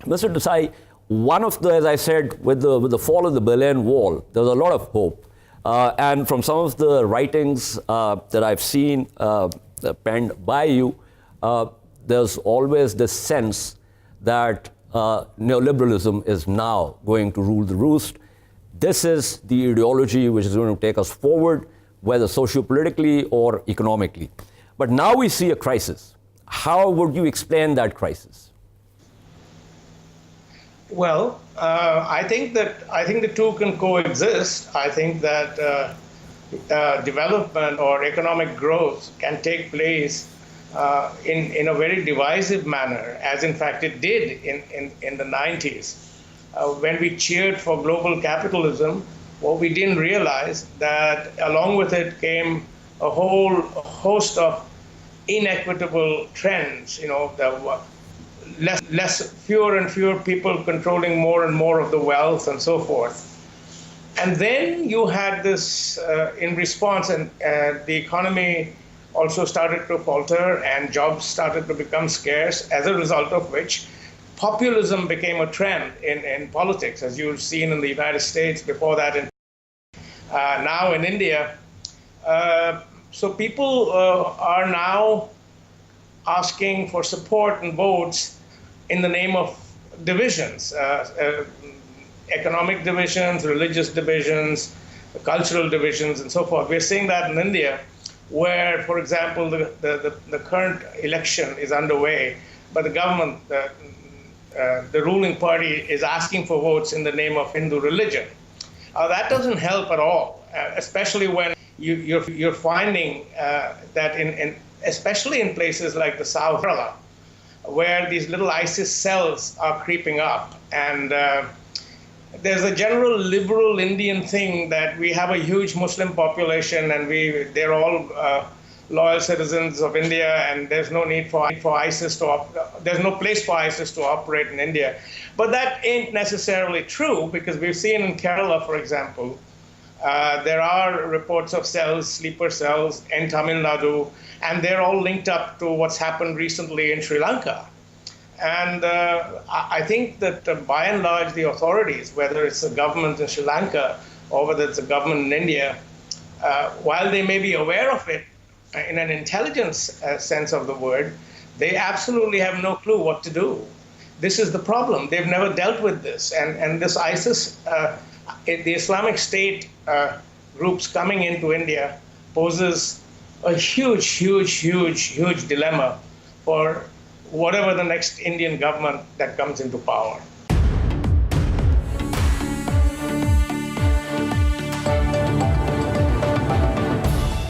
Mr. Desai, one of the, as I said, with the fall of the Berlin Wall, there's a lot of hope. And from some of the writings that I've seen penned by you, there's always this sense that neoliberalism is now going to rule the roost. This is the ideology which is going to take us forward, whether socio-politically or economically. But now we see a crisis. How would you explain that crisis? Well, I think the two can coexist. I think that development or economic growth can take place in a very divisive manner, as in fact it did in the 90s. When we cheered for global capitalism, what we didn't realize that along with it came a whole host of inequitable trends, fewer and fewer people controlling more and more of the wealth and so forth. And then you had this in response, and the economy also started to falter and jobs started to become scarce, as a result of which populism became a trend in politics, as you've seen in the United States, before that now in India. So people are now asking for support and votes in the name of divisions, economic divisions, religious divisions, cultural divisions, and so forth. We're seeing that in India, where, for example, the current election is underway, but the government, the ruling party, is asking for votes in the name of Hindu religion. That doesn't help at all, especially when you're finding that especially in places like the South Kerala, where these little ISIS cells are creeping up. And there's a general liberal Indian thing that we have a huge Muslim population and they're all loyal citizens of India, and there's no need for ISIS there's no place for ISIS to operate in India. But that ain't necessarily true, because we've seen in Kerala, for example, there are reports of cells, sleeper cells in Tamil Nadu, and they're all linked up to what's happened recently in Sri Lanka. And I think that by and large, the authorities, whether it's the government in Sri Lanka or whether it's the government in India, while they may be aware of it in an intelligence sense of the word, they absolutely have no clue what to do. This is the problem. They've never dealt with this. And this ISIS, the Islamic State groups coming into India poses a huge dilemma for whatever the next Indian government that comes into power.